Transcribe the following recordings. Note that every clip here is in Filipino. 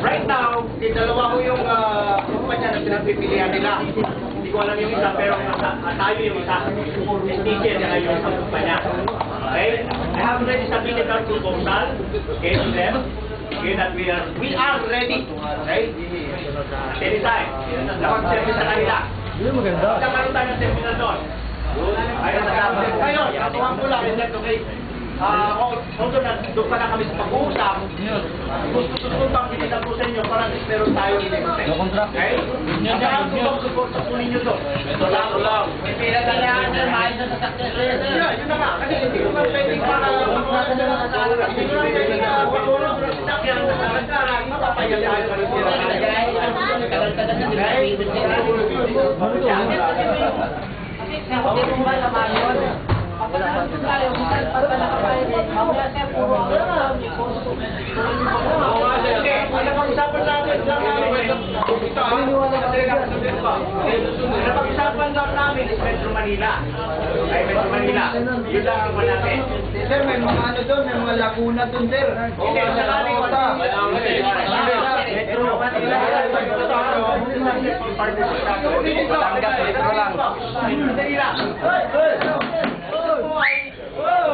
right now, dalawa ko yung kumpanya na pinagpipilian nila. Hindi ko alam yung isa, pero tayo yung isa. Teacher nila yung isang kumpanya. Okay? I have already submitted our proposal, okay, to them. Okay, that we are ready. Okay? Anytime. Nakapag-service sa kanila. Nagkaroon tayo ng seminar doon. Ngayon, natuhan ko lang, okay? Although doon pa na kami sa pag-uusap, gusto bang pinag-uusap sa inyo para meron tayo in-expect. Okay? Ang support sa kunin nyo doon. Ito lang. Pinagalaan nyo, maayos na sasakyan. Yun na nga. Kasi hindi ko ba pwedeng para hindi ko na pwedeng pagulong sa sasakyan. Mapapayag tayo pa rin sila. Napag-usapan lang namin is Metro Manila. Ay, Metro Manila. Yun lang ang natin. Sir, may mga ano doon, may mga laguna doon, sir. Hindi, sa kaling wala. Metro Manila.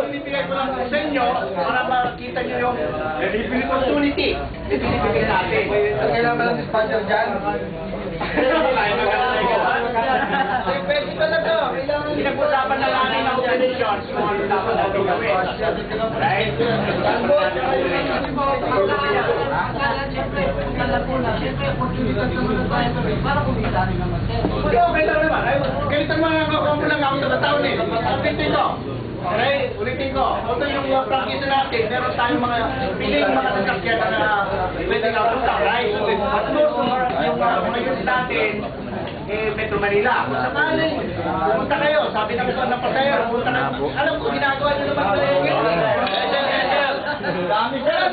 Pinipigay ko lang sa inyo para makita nyo yung opportunity na pinipigay natin. Kailangan lang sponsor dyan. Pwede ka na to. Pinag-usapan na namin ang operations kung ano dapat natin gawin. Right? Okay lang naman. Galitan mo lang ako sa taon eh. Ulitin ko. Okay, ulitin ko. Ito yung practice natin. Meron tayong mga piling mga sasakyan na pwede nga punta. Right? At most, yung mga unit natin, Metro Manila. Kung sakaling, pumunta kayo. Sabi namin ko ng pasayero, pumunta na. Alam ko, ginagawa nyo naman sa iyo. Dami siya.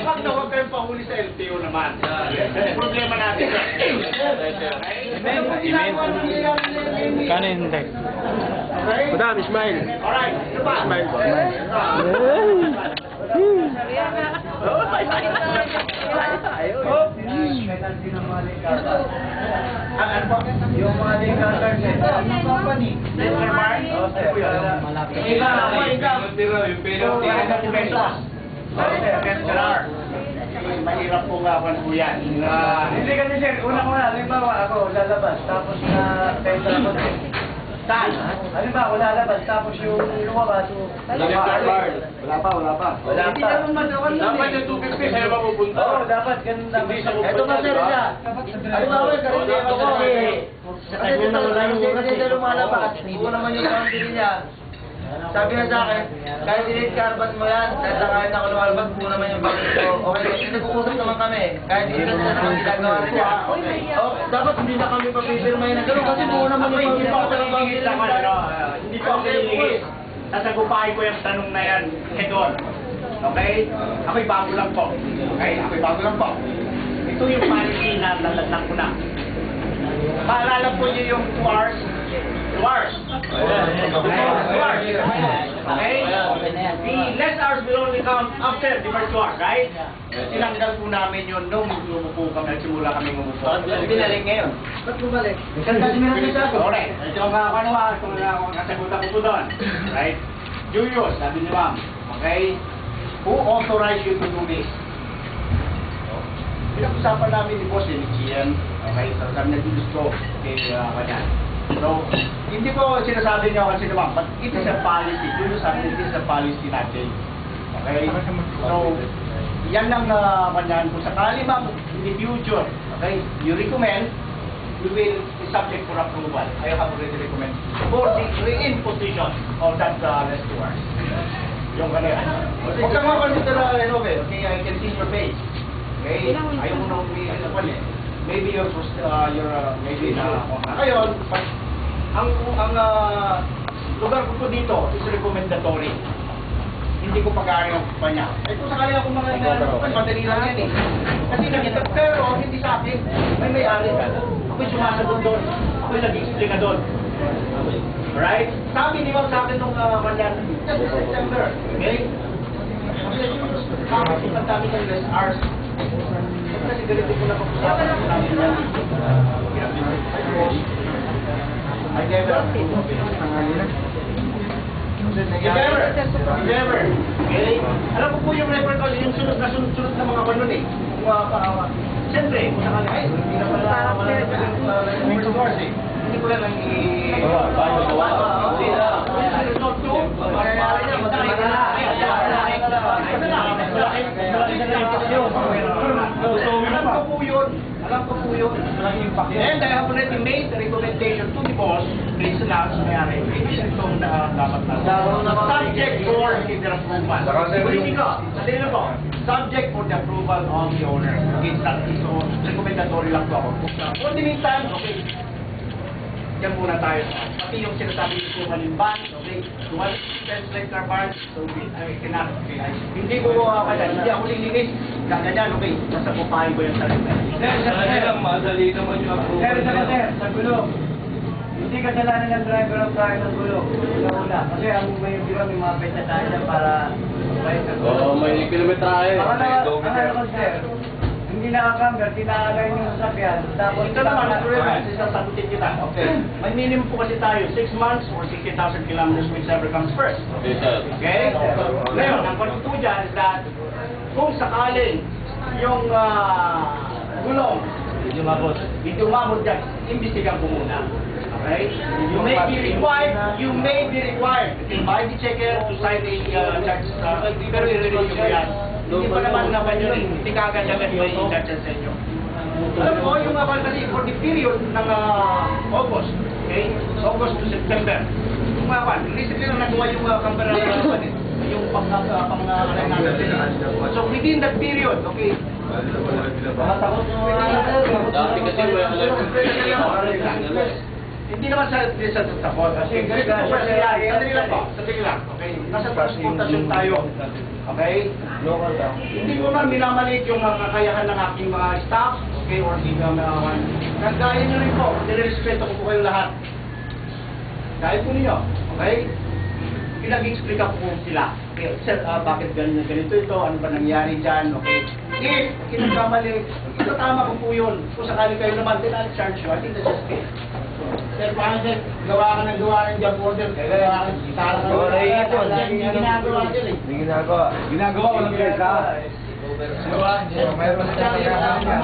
Wag na huwag kayong pahuli sa LTO naman. Kasi problema natin. Kano yung index? Madam, Ismail. Alright, ano pa? Ismail ba? Ano po? Yung mga lingkar, sir. Yung company. Mahirap po gawan po yan. Hindi kasi, sir. Una, halimbawa ako lalabas, tapos na tender ako. Saan? Halimbawa, lalabas, tapos yung lumabas. Wala pa. Hindi naman magawan yun Dapat eh. yung 250 sa'yo mapupunta. Oo, dapat ganun lang. Hindi siya Ito ba, sir, siya? Halimbawa, kasi ako eh. Kasi sa lumalabas, hindi mo naman yung company niya. Sabi na sa akin, kahit delete carbon mo yan, kahit ako lumalabas, buo naman yung bakit ko. Okay, kasi nag-uusap naman kami. Kahit hindi na naman ginagawa niya. Dapat hindi na kami papipirmahin na gano'n kasi buo naman yung Hindi po ako bakit hihingit naman, ano? Hindi po ako hihingit. Sasagupahin ko yung tanong na yan head-on. Okay? Ako'y bago lang po. Okay? Ako'y bago lang po. Ito yung policy na nalatang ko na. Paalala po niyo yung 2 hours. 2 hours. Okay? The less hours will only count after the first 2 hours, right? Tinanggal po namin yun nung umupo kami, nagsimula kami umupo. Bakit binalik ngayon? Ba't bumalik? Kasi meron siya. Correct. Ito ang kakakuha, ito ang kasagutan ko po doon. Right? Julius, sabi ni ma'am, okay? Who authorized you to do this? Pinag-usapan namin ni Boss Elichian, okay? So, kami nag-gusto kay kanya. So, hindi ko sinasabi niya kasi naman, but it is a policy. Julius sabi, it is a policy natin. Okay? So, yan lang kanyan. Kung sakali ma'am, in the future, okay, you recommend, we will be subject for approval. I have already recommended for the reimposition of that less 2 hours. Yung kanina. Huwag kang makonsider okay, I can see your face. Okay? Ayaw mo na umiin na pala. Maybe your maybe na ngayon, ang lugar ko po dito is recommendatory. Hindi ko pag-aari ang kumpanya. Eh kung sakali ako mga madali lang yan eh. Kasi nakita, pero hindi sa akin, may-ari ka. Ako'y sumasagot doon. Ako'y nag-explain na doon. Alright? Sabi ni Ma'am sa akin nung kanyan, just September. Okay? Ang dami ng less hours. Kasi ganito ko na pag-usapan ng namin yan. I never. Never. Okay? Alam ko po yung record ko, yung sunod na mga kanon eh. Siyempre, kung sakali, ay, hindi na pala yung source eh. Hindi ko lang Alam ko po yun. And I have already made the recommendation to the boss, please lang sa mayari. Hindi itong dapat na. Subject for their approval. Hindi ko. Sandali lang po. Subject for the approval of the owner. Okay, so recommendatory lang po ako. For the meantime, okay. Diyan muna tayo. Pati yung sinasabi ko malimban, okay? Dual translate car parts, so I cannot, okay? Hindi ko hindi ako lilinis. Ganyan, okay? Nasa pupahin ko yung sarili. Madali naman yung approval. Sir, sa gulong. Hindi kasalanan ng driver ang tayo ng gulong. Una. Kasi ang may biro, may mga pesa tayo dyan para bayad sa gulong. Oo, may kilometrahe. Ang sir, hindi nakakanggal, tinaalay yung sasakyan. Tapos Ito naman, sasagutin kita. Okay. May minimum po kasi tayo, 6 months or 60,000 kilometers, whichever comes first. Okay, sir. Okay? Ngayon, ang pagtuto dyan is that kung sakaling yung gulong hindi umabot dyan, imbestigan ko muna. Okay? You may be required to buy the checker to sign the charge, pero i-release ko yan. Hindi pa naman yun, hindi kagad-agad may i-charge sa inyo. Alam mo, yung kasi for the period ng August, okay? August to September. Yung recently lang nagawa yung camera yung so within that period, okay? Dati kasi may Hindi naman sa tapos. Kasi ganito po kasi sandali lang po. Sandali lang. Okay? Nasa transportasyon tayo. Okay? Hindi ko na minamaliit yung kakayahan ng aking mga staff. Okay? Or hindi ka nagkaya nyo rin po. Nirespeto ko po kayong lahat. Kaya po ninyo. Okay? Pinag-explica ko po sila. Okay, sir, bakit ganito ito? Ano ba nangyari dyan? Okay? If kinagkamali, tama ko po yun. Kung sakali kayo naman, then I'll charge you. I think that's just fair. Sir, paano sir? Gawa ka ng job order. Gawa ka ng gitara ka. Hindi ginagawa dyan eh. Hindi ginagawa. Ginagawa, walang pesa. Gawa. Meron na